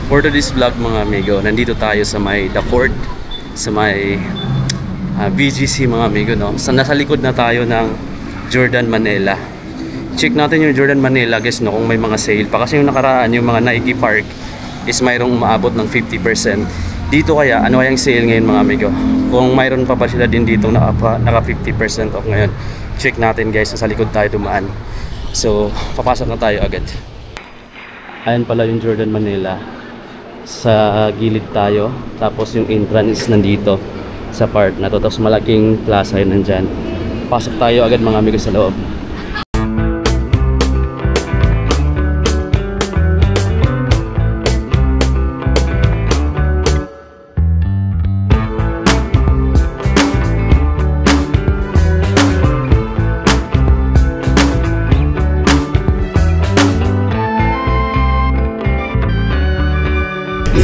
For today's vlog mga amigo, nandito tayo sa may The Fort, sa may BGC mga amigo, no? Nasa likod na tayo ng Jordan Manila. Check natin yung Jordan Manila guys, no, kung may mga sale pa. Kasi yung nakaraan, yung mga Nike Park is mayroong umaabot ng 50%. Dito kaya, ano kayang sale ngayon mga amigo? Kung mayroon pa sila din dito naka 50% off ngayon. Check natin guys, sa likod tayo dumaan. So, papasok na tayo agad. Ayan pala yung Jordan Manila. Sa gilid tayo, tapos yung entrance nandito sa part na to, tapos malaking plaza yun nandyan. Pasok tayo agad mga amigo sa loob.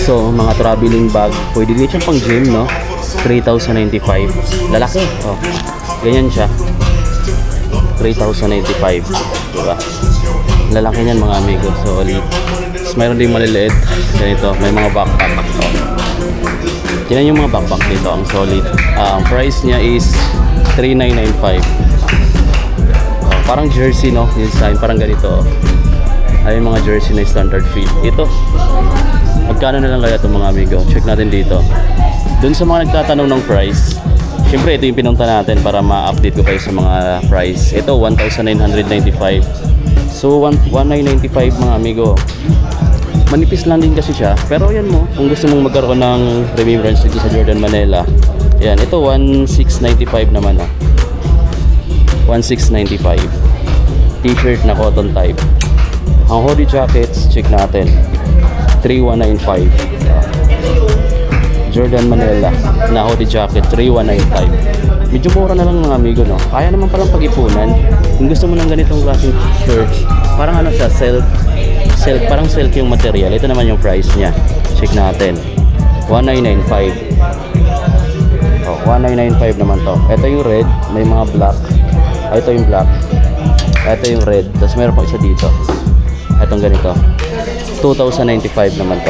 So, mga traveling bag, pwede din siyang pang gym, no? 3,095. Lalaki, oh. Ganyan siya. 3,095. Diba? Lalaki niyan mga amigo. So, so, mayroon din maliliit. Ganito, may mga backpack. Oh. Tingnan yung mga backpack dito, ang solid. Ang price niya is 3,995. Oh, parang jersey, no? Yung design, parang ganito. Ay, mga jersey na standard fit. Ito. Magkano na lang kaya itong mga amigo? Check natin dito. Doon sa mga nagtatanong ng price, syempre ito yung pinunta natin para ma-update ko kayo sa mga price. Ito 1,995. So 1,995 mga amigo. Manipis lang din kasi siya. Pero yan mo, kung gusto mong magkaroon ng remembrance dito sa Jordan Manila, yan, ito 1,695 naman, oh. 1,695. T-shirt na cotton type. Ang hoodie jackets, check natin. 3,195. Jordan Manila na hoodie jacket, 3,195. Medyo mura na lang mga amigo, no? Kaya naman palang pag-ipunan. Kung gusto mo ng ganitong klaseng shirt, parang ano siya, silk, parang silk yung material. Ito naman yung price niya. Check natin. 1,995. Oh, 1,995 naman to. Ito yung red, may mga black. Ito yung black. Ito yung red. Tapos meron pa isa dito. Itong ganito. 2,095 naman to.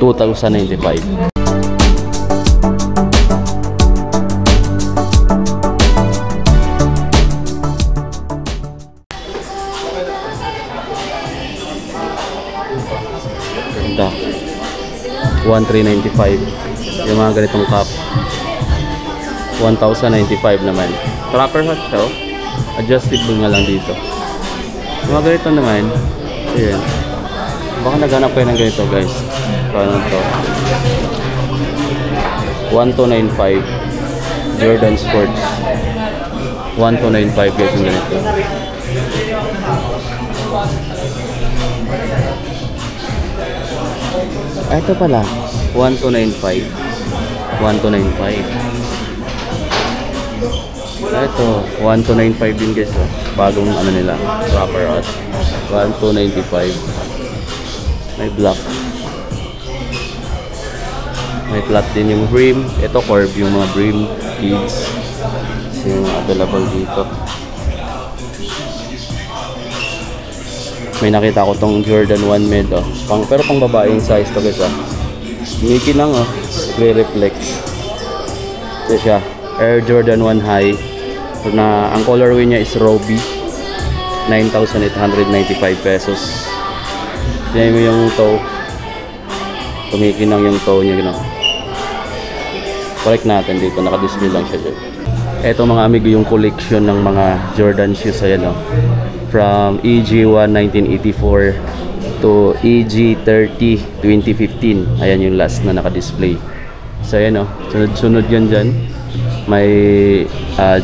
2,095. Ganda. 1,395. Yung mga ganitong cup. 1,095 naman. Trapper hat siya. Adjustable nga lang dito. Yung mga ganito naman. Ayan. Baka naghanap kayo ng ganito guys. Paano to? 1,295 Jordan Sports. 1,295 guys yung ganito. Ito pala 1,295. 1,295. Ito 1,295 din guys, oh. Bagong ano nila, rubber hat. 1,295. May black. May flat din yung brim. Ito curve yung mga brim kids. So, yung available dito. May nakita ko tong Jordan 1 Med, oh. Pero pang babaeng size to guys, oh. Mickey lang, oh. Re-reflect. Ito siya. Air Jordan 1 High. Na ang colorway niya is Roby. 9,895 pesos. Tignan mo yung toe. Tumikinang yung toe niya, gano'n. Correct natin dito, naka-display lang siya dyan. Eto mga amigo yung collection ng mga Jordan shoes, ayan, oh. From EG1 1984 to EG30 2015. Ayan yung last na naka-display. So ayan, oh. Sunod-sunod yan dyan. May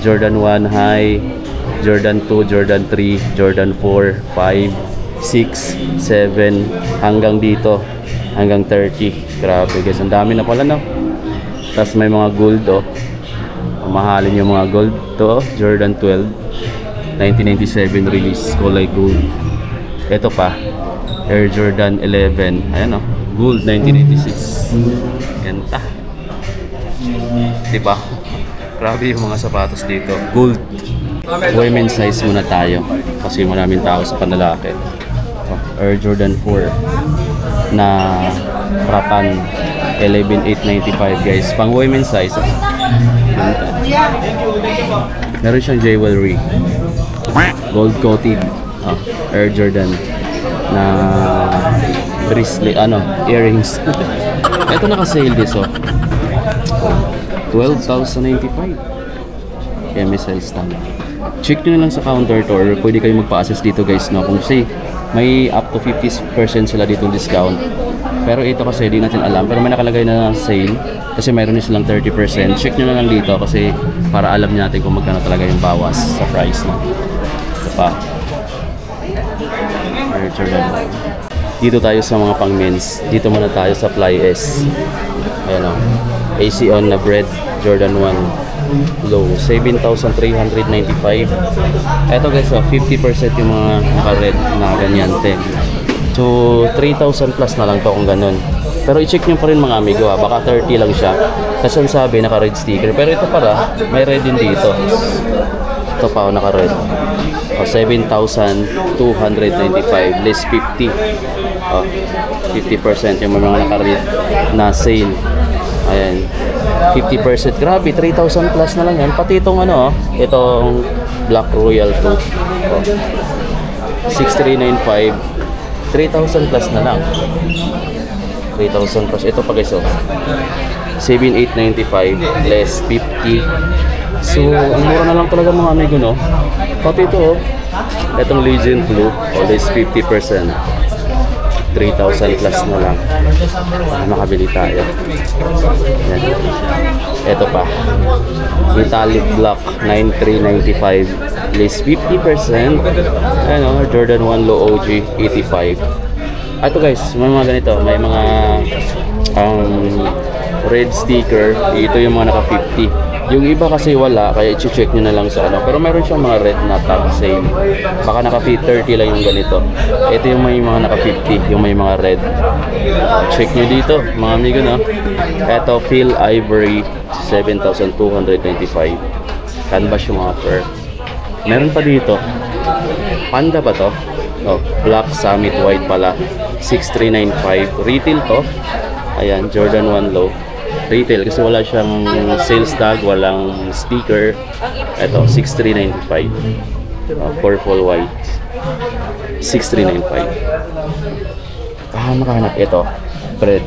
Jordan 1 High, Jordan 2, Jordan 3, Jordan 4, 5, 6, 7 hanggang dito, hanggang 30. Grabe guys, ang dami na pala, no? Tapos may mga gold, oh. Mahalin yung mga gold to, oh. Jordan 12 1997 release, kulay gold. Ito pa, Air Jordan 11, ayan, oh. Gold 1986. Ganda, diba? Grabe yung mga sapatos dito. Gold. Women's size muna tayo kasi maraming tao sa panlalaki. Air Jordan 4. na Ratan 11,895 guys. Pang women's size. Meron siyang jewelry. Gold coated Air Jordan na bracelet, earrings. Ito naka-sale this 12,095. MSL stand. Check nyo na lang sa counter to, or pwede kayo magpa-assess dito guys, no? Kung say may up to 50% sila ditong discount. Pero ito kasi di natin alam, pero may nakalagay na sale kasi mayroon silang 30%. Check nyo na lang dito kasi para alam natin kung magkano talaga yung bawas sa price, no? Ito pa. Dito tayo sa mga pang men's. Dito muna tayo sa Fly S. Ayan o. AC on na bread Jordan 1 low 7,395. Eto guys, 50% yung mga naka-red na ganyan 10. So 3,000 plus na lang to kung ganun. Pero i-check nyo pa rin mga amigo baka 30 lang siya. Kasi ang sabi naka-red sticker. Pero ito para may red din dito. Ito pa naka-red. 7,295 less 50. 50% yung mga naka-red na sale. Ayan. 50%. Grabe, 3,000 plus na lang yan. Pati itong itong Black Royal Fruit. 6,395. 3,000 plus na lang. 3,000 plus. Ito pa guys, 7,895 less 50. So, ang mura na lang talaga mga amigo, no? Pati ito, itong Legend Blue, less 50%. 3,000 plus na lang. Makabili tayo. Yan. Ito pa. Metallic Black 9,395 less 50%. Jordan 1 Low OG 85. Ito guys, may mga ganito. May mga red sticker. Ito yung mga naka 50. Yung iba kasi wala, kaya i-check nyo na lang sa pero meron siyang mga red na tag sale. Baka naka 30 lang yung ganito. Ito yung may mga naka 50, yung may mga red. Check nyo dito mga amigo, no? Ito Phil Ivory 7,295. Canvas yung offer. Meron pa dito Panda ba to? Black Summit White pala 6,395. Retail to. Ayan, Jordan 1 Low retail kasi wala siyang sales tag, walang sticker. Ito 6,395. Purple white 6,395. Nakahanap ito bread.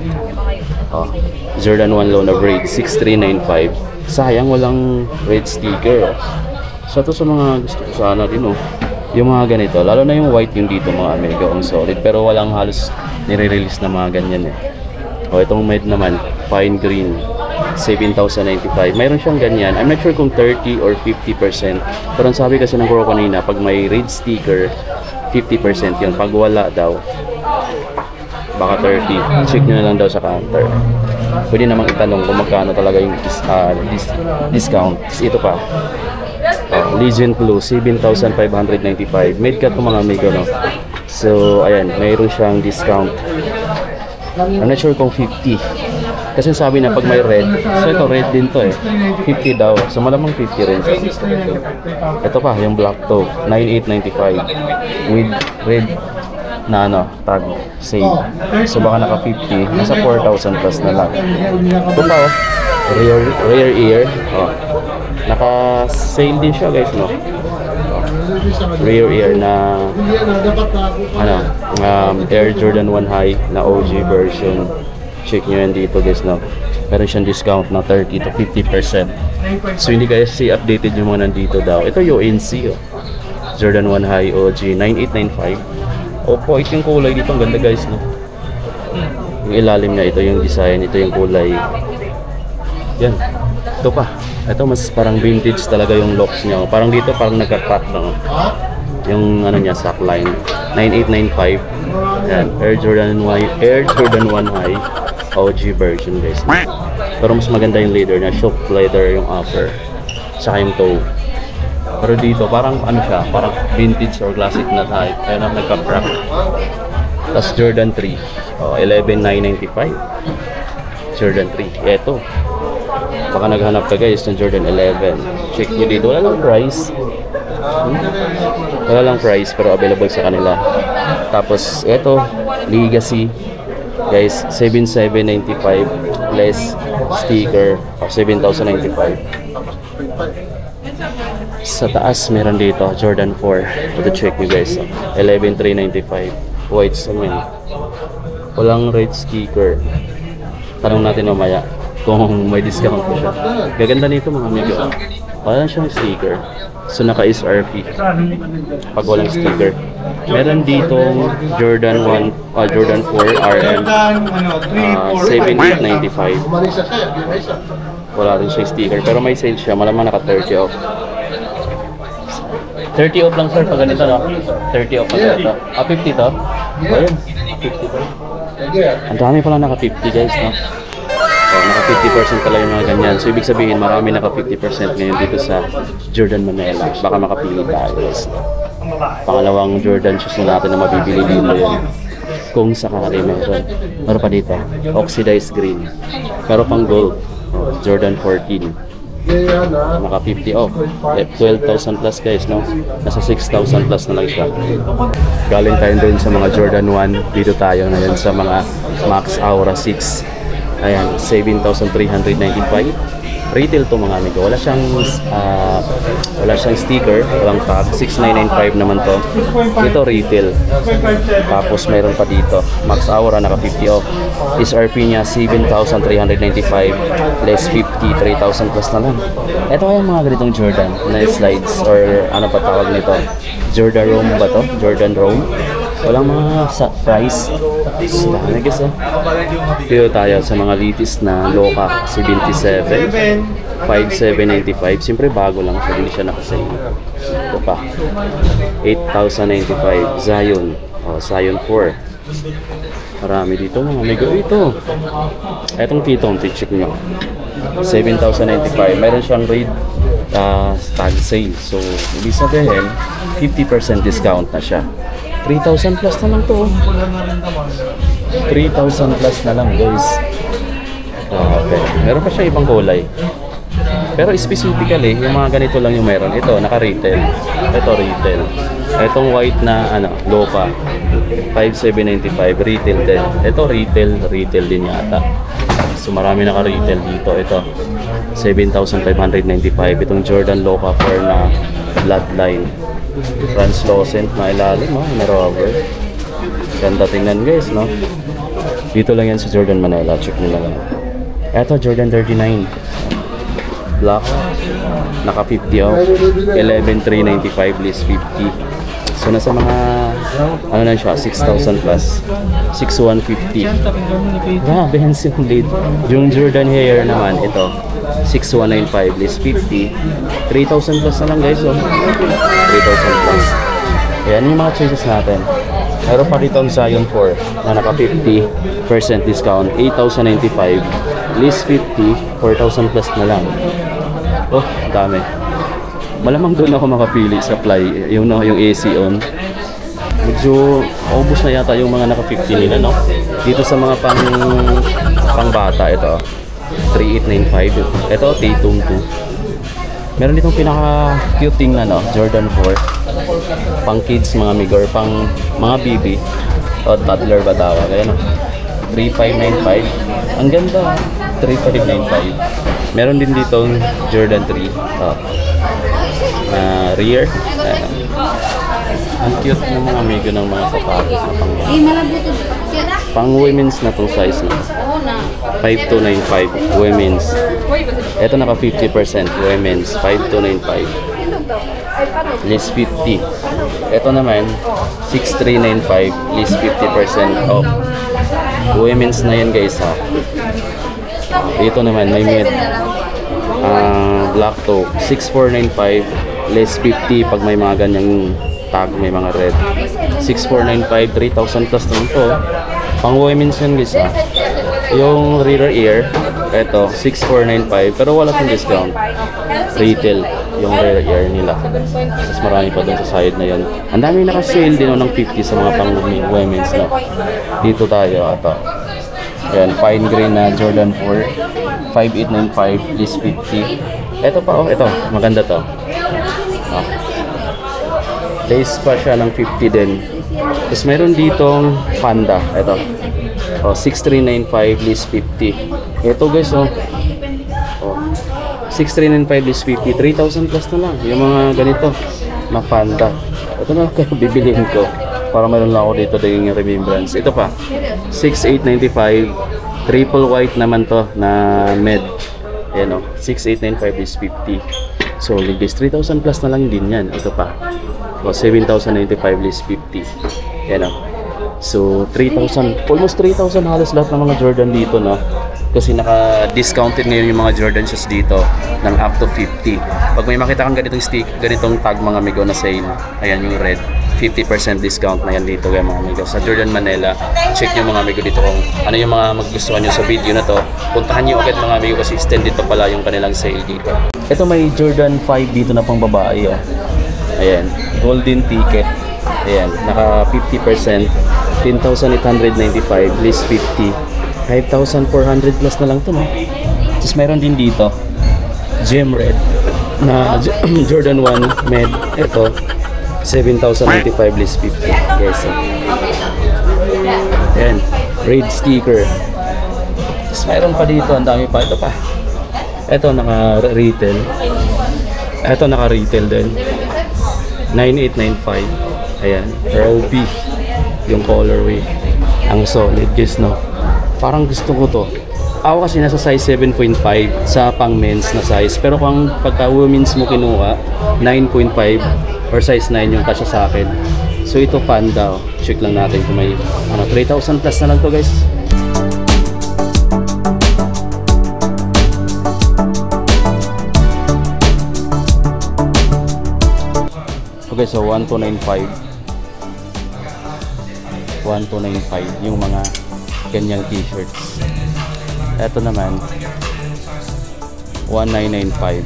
Jordan 1 Low na braid 6,395. Sayang walang red sticker. So ito sa mga gusto ko sana din yung mga ganito, lalo na yung white yung dito mga amigo, ang solid, pero walang halos nire-release na mga ganyan itong med naman fine green 7,095. Mayroon siyang ganyan. I'm not sure kung 30 or 50%. Pero ang sabi kasi ng bro kanina, pag may red sticker 50% yun. Pag wala daw baka 30. Check nyo na lang daw sa counter. Pwede namang itanong kung magkano talaga yung discount. Ito pa Legend Blue 7,595. Made cut mga amigo, no? So ayan, mayroon siyang discount. I'm not sure kung 50. Kasi sabi na pag may red, so ito red din to 50 daw. So malamang 50 rin. Ito pa, yung black to 9,895 with red na tag sale. So baka naka 50, nasa 4,000 plus na lang. Ito pa rare ear. Naka sale din siya guys, no? Rare ear na Air Jordan 1 High na OG version. Check nyo yan dito guys, no? Meron siyang discount na 30 to 50%. So hindi guys updated yung mga nandito daw. Ito yung UNC Jordan 1 High OG 9,895. Opo, ito yung kulay dito, ang ganda guys, no? Yung ilalim niya, ito yung design, ito yung kulay. Yan, ito pa. Ito mas parang vintage talaga yung locks niya. Parang dito parang nagka-cut lang. Yung niya, sackline 9,895. Yan, Air Jordan 1 High OG version guys. Pero mas maganda yung leather niya, shock leather yung upper. Saka yung toe. Pero dito parang siya, parang vintage or classic na type. Kaya nagka-crack. Tapos Jordan 3, 11,995. Jordan 3. Ito. Baka naghanap ka guys ng Jordan 11. Check nyo dito. Wala lang price. Wala lang price pero available sa kanila. Tapos ito, Legacy Guys, 7,795 less sticker, 7,095. Sa taas meron dito Jordan 4. Ito check nyo guys. 11,395. White cement. Walang red sticker. Tanong natin mamaya kung may discount po siya. Gaganda nito mga amigo. Wala siyang sticker. So naka-SRP pag walang sticker. Meron dito Jordan 1, Jordan 4 RM 7,895. Wala rin siyang sticker pero may sale siya. Malamang naka 30 off. 30 off lang sir pag ganito, no? 30 off pag ganito. 50 to? Ayun, 50 to. Ang dami pala naka 50 guys, no? Oh, naka 50% pala yung mga ganyan. So ibig sabihin marami naka 50% ngayon dito sa Jordan Manila. Baka makapili tayo guys. Pangalawang Jordan shoes na natin na mabibili dito yun. Kung sakali meron. Meron pa dito, oxidized green. Pero pang gold, Jordan 14. Naka 50 off. 12,000 plus guys, no? Nasa 6,000 plus na lang siya. Galing tayo doon sa mga Jordan 1. Dito tayo ngayon sa mga Max Aura 6. Ayan, 7,395. Retail to mga amigo. Wala siyang sticker, walang tag. 6,995 naman to. Ito retail. Tapos mayroon pa dito Max Aura naka 50 off. SRP niya 7,395 less 50, 3,000 plus na lang. Ito kaya mga ganitong Jordan na slides or ano pa tawag nito, Jordan Rome ba to? Jordan Rome. Walang mga price. Dami guys, oh. Dito tayo sa mga latest na Loka 77 5,795. Siyempre bago lang siya, hindi siya nakasale. Ito pa 8,095 Zion. Zion 4. Marami dito mga amigo. Ito etong titong check nyo 7,095. Meron siyang raid tag sale. So ibig sabihin 50% discount na siya. 3,000 plus na lang to. 3,000 plus na lang guys. Okay. Meron pa siya ibang kulay. Pero specifically, yung mga ganito lang yung meron. Ito, naka-retail. Ito, retail. Itong white na, Loka. 5,795. Retail din. Ito, retail din yata. So, marami naka-retail dito. Ito, 7,595. Itong Jordan Loka 4 na Bloodline. Translucent na ilalim, na rubber. Ganda tingnan guys, no? Dito lang yan sa Jordan Manila. Check nyo lang. Eto, Jordan 39 black, naka 50 off. 11,395 less 50. So nasa mga ano na siya, 6,000 plus. 6,150. Grabe, handsome blade. Yung Jordan Hair naman, ito 6,195 less 50. 3,000 plus na lang guys, 3,000 plus. Ayan yung mga choices natin. Meron pa dito ang Zion 4 na naka 50% discount, 8,095 less 50, 4,000 plus na lang. Oh, dami. Malamang doon ako makapili sa Fly, yung AC on. Medyo ubos na yata yung mga naka 50 nila, no? Dito sa mga pang bata, ito 3,895. Ito Tatum 2. Meron ditong pinaka cute na, no? Jordan 4. Pang kids mga migor, pang mga baby o toddler ba tawag, ayan, 3,595. Ang ganda, 3,595. Meron din dito Jordan 3 rear. Ang cute ng mga amigo ng mga sapatos na pang women's na tong size na 5,295 women's. Ito naka 50% women's, 5,295 less 50. Ito naman 6,395 less 50% off. Women's na yan guys, ha. Ito naman may mid black toe, 6,495 less 50 pag may mga ganyang tag, may mga red. 6,495, 3,000 plus naman to. Pang women's yan guys, ha. Yung rear ear, ito 6,495 pero wala pang discount. Retail yung rear ear nila. Tapos marami pa dun sa side na yun. Ang dami naka-sale din ng 50 sa mga pang women's, no? Dito tayo, ito. Ayan, fine grain na Jordan 4, 5,895 less 50. Ito pa, ito, maganda to. Lace pa siya ng 50 din. Tapos mayroon ditong Panda. Ito. Oh, 6395 list 50. Ito guys, oh. Oh. 6395 list 50. 3,000 plus na lang. Yung mga ganito na Panda. Ito na lang kayo bibiliin ko. Para mayroon lang ako dito yung remembrance. Ito pa. 6895. Triple white naman to na med. Ayan o. 6895 list 50. So, ligis 3,000 plus na lang din yan. Ito pa. O, 7,095 list 50. Ayan o. So, 3,000. Almost 3,000 halos lahat ng mga Jordan dito, no? Kasi naka-discounted ngayon yung mga Jordan shoes dito ng up to 50. Pag may makita kang ganitong stick, ganitong tag mga amigo na sale, ayan yung red. 50% discount na yan dito kaya mga amigo. Sa Jordan Manila, check nyo mga amigo dito kung ano yung mga magustuhan nyo sa video na to. Puntahan nyo agad mga amigo kasi extended pa pala yung kanilang sale dito. Ito may Jordan 5 dito na pang babae. Oh. Ayan, golden ticket. Ayan, naka 50%. 10,895, list 50. 5,400 plus na lang to, no? Tapos mayroon din dito, gem red na Jordan 1 med. Ito, 7,095 list 50. Guys, so. Ayan, red sticker. Tapos mayroon pa dito, ang dami pa. Ito pa. Ito, naka-retail. Ito, naka-retail din. 9895. Ayan, Roby. Yung colorway. Ang solid, guys, no? Parang gusto ko to. Ako kasi nasa size 7.5 sa pang men's na size. Pero kung pagka women's mo kinuha, 9.5 or size 9 yung kasya sa akin. So ito Panda. Check lang natin kung may 3,000 plus na lang to, guys. Okay, so 1295. 1295 yung mga ganyang t-shirts. Ito naman 1995.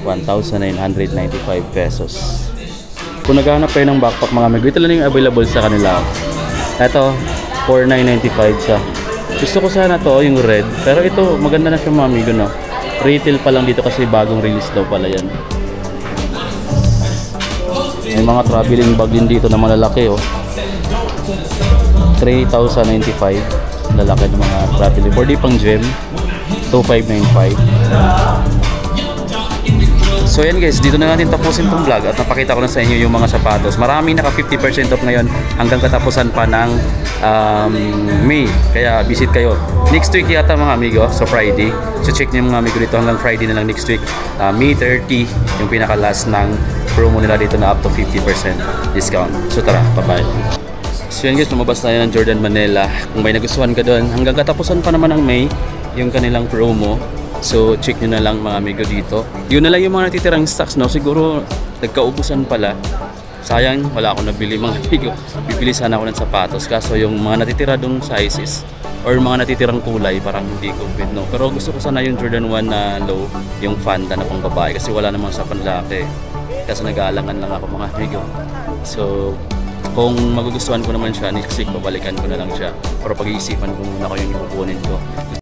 1,995 pesos. Kung naghahanap kayo ng backpack mga amigo, ito lang yung available sa kanila. Ito 4,995 siya. Gusto ko sana to yung red, pero ito maganda na siya mga amigo, no? Retail pa lang dito kasi bagong release daw pala yan. May mga traveling bag din dito na malalaki, oh. 3,095 lalaki ng mga traveling board. Di pang gem 2,595. So yan guys, dito na natin tapusin tong vlog at napakita ko na sa inyo yung mga sapatos. Marami naka 50% off ngayon hanggang katapusan pa ng May. Kaya visit kayo next week yata mga amigo, so Friday. So check nyo mga amigo dito hanggang Friday na lang next week. May 30 yung pinaka last ng promo nila dito na up to 50% discount. So tara, bye-bye. So yun guys, lumabas tayo ng Jordan Manila. Kung may nagustuhan ka doon, hanggang katapusan pa naman ng May yung kanilang promo. So check nyo na lang mga amigo dito. Yun na lang yung mga natitirang stocks, no? Siguro nagkaubusan pala. Sayang, wala akong nabili mga amigo. Bibili sana ako ng sapatos. Kaso yung mga natitira dong sizes or mga natitirang kulay parang hindi ko fit, no? Pero gusto ko sana yung Jordan 1 na low, yung Panda na pang babae kasi wala namang sa panlaki. Kasi nag-aalangan lang ako mga amigo. So kung magugustuhan ko naman siya, next week babalikan ko na lang siya. Pero pag-iisipan ko muna ko yung ipupunin ko.